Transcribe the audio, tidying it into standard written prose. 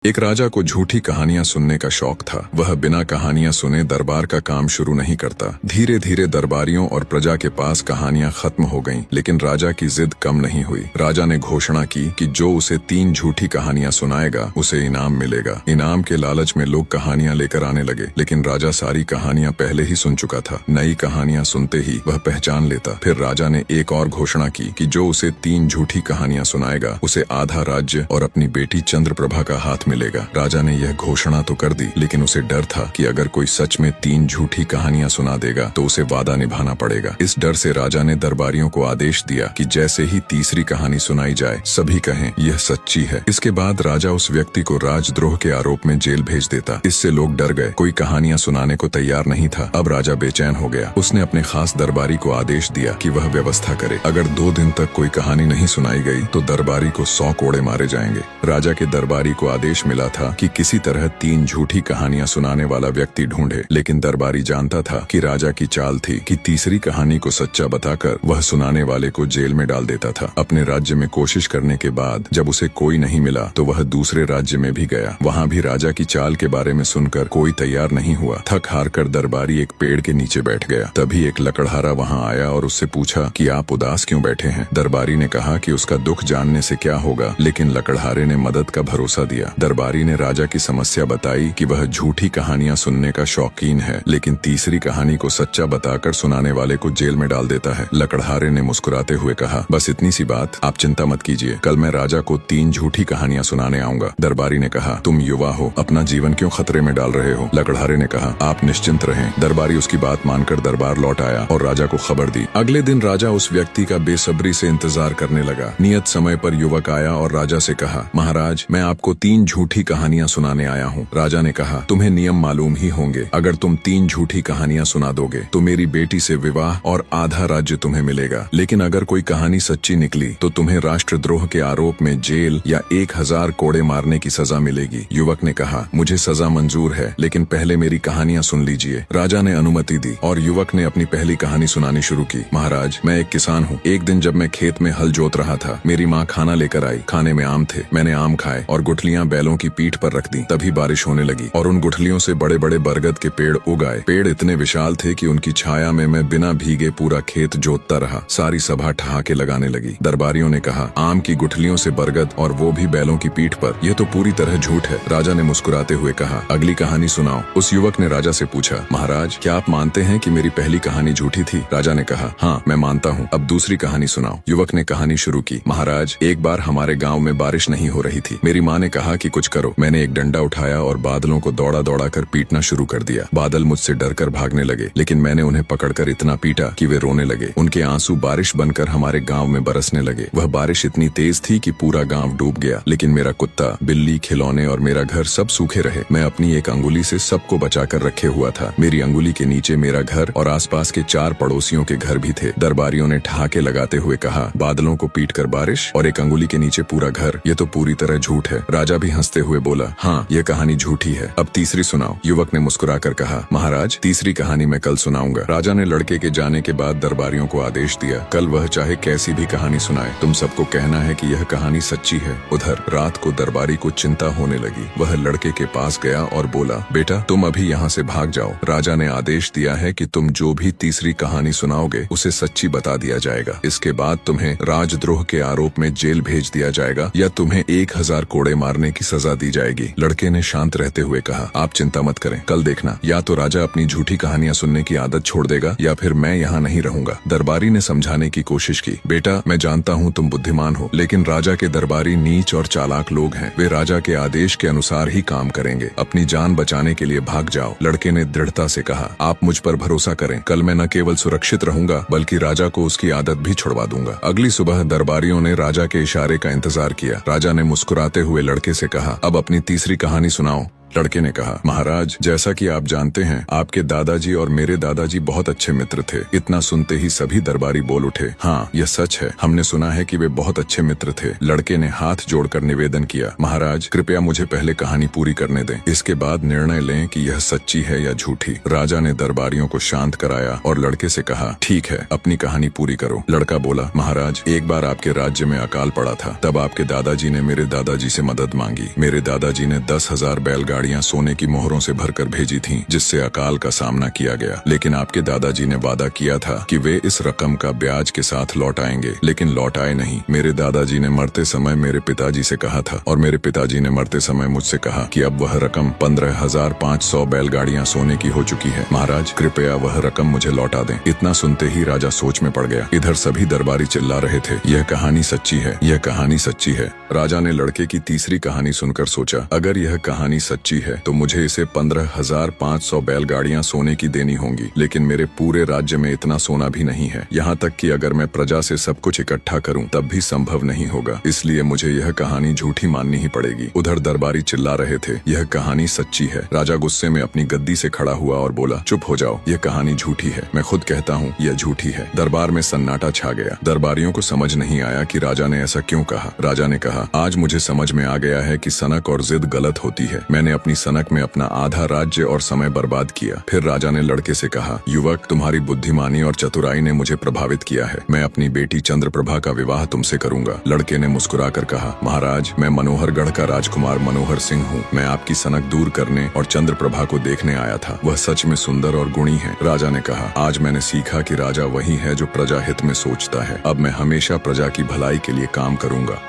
एक राजा को झूठी कहानियां सुनने का शौक था। वह बिना कहानियां सुने दरबार का काम शुरू नहीं करता। धीरे धीरे दरबारियों और प्रजा के पास कहानियां खत्म हो गईं, लेकिन राजा की जिद कम नहीं हुई। राजा ने घोषणा की कि जो उसे 3 झूठी कहानियां सुनाएगा उसे इनाम मिलेगा। इनाम के लालच में लोग कहानियां लेकर आने लगे, लेकिन राजा सारी कहानियां पहले ही सुन चुका था। नई कहानियां सुनते ही वह पहचान लेता। फिर राजा ने एक और घोषणा की कि जो उसे 3 झूठी कहानियां सुनाएगा उसे आधा राज्य और अपनी बेटी चंद्रप्रभा का हाथ मिलेगा। राजा ने यह घोषणा तो कर दी, लेकिन उसे डर था कि अगर कोई सच में 3 झूठी कहानियां सुना देगा तो उसे वादा निभाना पड़ेगा। इस डर से राजा ने दरबारियों को आदेश दिया कि जैसे ही तीसरी कहानी सुनाई जाए सभी कहें यह सच्ची है। इसके बाद राजा उस व्यक्ति को राजद्रोह के आरोप में जेल भेज देता। इससे लोग डर गए, कोई कहानियां सुनाने को तैयार नहीं था। अब राजा बेचैन हो गया। उसने अपने खास दरबारी को आदेश दिया कि वह व्यवस्था करे। अगर 2 दिन तक कोई कहानी नहीं सुनाई गई तो दरबारी को 100 कोड़े मारे जाएंगे। राजा के दरबारी को आदेश मिला था कि किसी तरह 3 झूठी कहानियां सुनाने वाला व्यक्ति ढूंढे, लेकिन दरबारी जानता था कि राजा की चाल थी कि तीसरी कहानी को सच्चा बताकर वह सुनाने वाले को जेल में डाल देता था। अपने राज्य में कोशिश करने के बाद जब उसे कोई नहीं मिला तो वह दूसरे राज्य में भी गया। वहाँ भी राजा की चाल के बारे में सुनकर कोई तैयार नहीं हुआ। थक हार कर दरबारी एक पेड़ के नीचे बैठ गया। तभी एक लकड़हारा वहाँ आया और उससे पूछा कि आप उदास क्यों बैठे हैं। दरबारी ने कहा कि उसका दुख जानने से क्या होगा, लेकिन लकड़हारे ने मदद का भरोसा दिया। दरबारी ने राजा की समस्या बताई कि वह झूठी कहानियां सुनने का शौकीन है, लेकिन तीसरी कहानी को सच्चा बताकर सुनाने वाले को जेल में डाल देता है। लकड़हारे ने मुस्कुराते हुए कहा, बस इतनी सी बात, आप चिंता मत कीजिए, कल मैं राजा को 3 झूठी कहानियां सुनाने आऊंगा। दरबारी ने कहा, तुम युवा हो, अपना जीवन क्यों खतरे में डाल रहे हो। लकड़हारे ने कहा, आप निश्चिंत रहें। दरबारी उसकी बात मानकर दरबार लौट आया और राजा को खबर दी। अगले दिन राजा उस व्यक्ति का बेसब्री से इंतजार करने लगा। नियत समय पर युवक आया और राजा से कहा, महाराज, मैं आपको 3 झूठी कहानियां सुनाने आया हूँ। राजा ने कहा, तुम्हें नियम मालूम ही होंगे। अगर तुम 3 झूठी कहानियां सुना दोगे तो मेरी बेटी से विवाह और आधा राज्य तुम्हें मिलेगा, लेकिन अगर कोई कहानी सच्ची निकली तो तुम्हें राष्ट्रद्रोह के आरोप में जेल या 1000 कोड़े मारने की सजा मिलेगी। युवक ने कहा, मुझे सजा मंजूर है, लेकिन पहले मेरी कहानियां सुन लीजिए। राजा ने अनुमति दी और युवक ने अपनी पहली कहानी सुनानी शुरू की। महाराज, मैं एक किसान हूँ। एक दिन जब मैं खेत में हल जोत रहा था, मेरी माँ खाना लेकर आई। खाने में आम थे। मैंने आम खाए और गुठलियां बैलों की पीठ पर रख दी। तभी बारिश होने लगी और उन गुठलियों से बड़े बड़े बरगद के पेड़ उग आए। पेड़ इतने विशाल थे कि उनकी छाया में मैं बिना भीगे पूरा खेत जोतता रहा। सारी सभा ठहाके लगाने लगी। दरबारियों ने कहा, आम की गुठलियों से बरगद और वो भी बैलों की पीठ पर, यह तो पूरी तरह झूठ है। राजा ने मुस्कुराते हुए कहा, अगली कहानी सुनाओ। उस युवक ने राजा से पूछा, महाराज, क्या आप मानते हैं कि मेरी पहली कहानी झूठी थी। राजा ने कहा, हाँ, मैं मानता हूँ। अब दूसरी कहानी सुनाओ। युवक ने कहानी शुरू की। महाराज, एक बार हमारे गाँव में बारिश नहीं हो रही थी। मेरी माँ ने कहा कि कुछ करो। मैंने एक डंडा उठाया और बादलों को दौड़ा दौड़ा कर पीटना शुरू कर दिया। बादल मुझसे डरकर भागने लगे, लेकिन मैंने उन्हें पकड़कर इतना पीटा कि वे रोने लगे। उनके आंसू बारिश बनकर हमारे गांव में बरसने लगे। वह बारिश इतनी तेज थी कि पूरा गांव डूब गया, लेकिन मेरा कुत्ता, बिल्ली, खिलौने और मेरा घर सब सूखे रहे। मैं अपनी एक अंगुली से सबको बचाकर रखे हुआ था। मेरी अंगुली के नीचे मेरा घर और आसपास के 4 पड़ोसियों के घर भी थे। दरबारियों ने ठहाके लगाते हुए कहा, बादलों को पीटकर बारिश और एक अंगुली के नीचे पूरा घर, ये तो पूरी तरह झूठ है। राजा भी हंसते हुए बोला, हाँ, यह कहानी झूठी है। अब तीसरी सुनाओ। युवक ने मुस्कुराकर कहा, महाराज, तीसरी कहानी मैं कल सुनाऊंगा। राजा ने लड़के के जाने के बाद दरबारियों को आदेश दिया, कल वह चाहे कैसी भी कहानी सुनाए, तुम सबको कहना है कि यह कहानी सच्ची है। उधर रात को दरबारी को चिंता होने लगी। वह लड़के के पास गया और बोला, बेटा, तुम अभी यहाँ से भाग जाओ। राजा ने आदेश दिया है कि तुम जो भी तीसरी कहानी सुनाओगे उसे सच्ची बता दिया जाएगा। इसके बाद तुम्हें राजद्रोह के आरोप में जेल भेज दिया जाएगा या तुम्हें 1000 कोड़े मारने की सजा दी जाएगी। लड़के ने शांत रहते हुए कहा, आप चिंता मत करें, कल देखना, या तो राजा अपनी झूठी कहानियां सुनने की आदत छोड़ देगा या फिर मैं यहाँ नहीं रहूंगा। दरबारी ने समझाने की कोशिश की, बेटा, मैं जानता हूँ तुम बुद्धिमान हो, लेकिन राजा के दरबारी नीच और चालाक लोग हैं। वे राजा के आदेश के अनुसार ही काम करेंगे। अपनी जान बचाने के लिए भाग जाओ। लड़के ने दृढ़ता से कहा, आप मुझ पर भरोसा करें, कल मैं न केवल सुरक्षित रहूंगा बल्कि राजा को उसकी आदत भी छुड़वा दूंगा। अगली सुबह दरबारियों ने राजा के इशारे का इंतजार किया। राजा ने मुस्कुराते हुए लड़के से कहा, अब अपनी तीसरी कहानी सुनाओ। लड़के ने कहा, महाराज जैसा कि आप जानते हैं आपके दादाजी और मेरे दादाजी बहुत अच्छे मित्र थे। इतना सुनते ही सभी दरबारी बोल उठे, हाँ यह सच है, हमने सुना है कि वे बहुत अच्छे मित्र थे। लड़के ने हाथ जोड़कर निवेदन किया, महाराज कृपया मुझे पहले कहानी पूरी करने दें, इसके बाद निर्णय लें कि यह सच्ची है या झूठी। राजा ने दरबारियों को शांत कराया और लड़के से कहा, ठीक है अपनी कहानी पूरी करो। लड़का बोला, महाराज एक बार आपके राज्य में अकाल पड़ा था, तब आपके दादाजी ने मेरे दादाजी से मदद मांगी। मेरे दादाजी ने 10,000 बैलगाड़ियां सोने की मोहरों से भरकर भेजी थीं, जिससे अकाल का सामना किया गया। लेकिन आपके दादाजी ने वादा किया था कि वे इस रकम का ब्याज के साथ लौट आएंगे, लेकिन लौट आए नहीं। मेरे दादाजी ने मरते समय मेरे पिताजी से कहा था और मेरे पिताजी ने मरते समय मुझसे कहा कि अब वह रकम 15,500 बैलगाड़ियां सोने की हो चुकी है। महाराज कृपया वह रकम मुझे लौटा दें। इतना सुनते ही राजा सोच में पड़ गया। इधर सभी दरबारी चिल्ला रहे थे, यह कहानी सच्ची है, यह कहानी सच्ची है। राजा ने लड़के की तीसरी कहानी सुनकर सोचा, अगर यह कहानी सच्ची है तो मुझे इसे 15,500 बैलगाड़ियां सोने की देनी होंगी, लेकिन मेरे पूरे राज्य में इतना सोना भी नहीं है। यहाँ तक कि अगर मैं प्रजा से सब कुछ इकट्ठा करूं तब भी संभव नहीं होगा, इसलिए मुझे यह कहानी झूठी माननी ही पड़ेगी। उधर दरबारी चिल्ला रहे थे, यह कहानी सच्ची है। राजा गुस्से में अपनी गद्दी से खड़ा हुआ और बोला, चुप हो जाओ, यह कहानी झूठी है, मैं खुद कहता हूँ यह झूठी है। दरबार में सन्नाटा छा गया। दरबारियों को समझ नहीं आया कि राजा ने ऐसा क्यों कहा। राजा ने कहा, आज मुझे समझ में आ गया है कि सनक और जिद गलत होती है। मैंने अपनी सनक में अपना आधा राज्य और समय बर्बाद किया। फिर राजा ने लड़के से कहा, युवक तुम्हारी बुद्धिमानी और चतुराई ने मुझे प्रभावित किया है। मैं अपनी बेटी चंद्रप्रभा का विवाह तुमसे करूंगा। लड़के ने मुस्कुराकर कहा, महाराज मैं मनोहरगढ़ का राजकुमार मनोहर सिंह हूँ। मैं आपकी सनक दूर करने और चंद्रप्रभा को देखने आया था। वह सच में सुंदर और गुणी है। राजा ने कहा, आज मैंने सीखा कि राजा वही है जो प्रजा हित में सोचता है। अब मैं हमेशा प्रजा की भलाई के लिए काम करूंगा।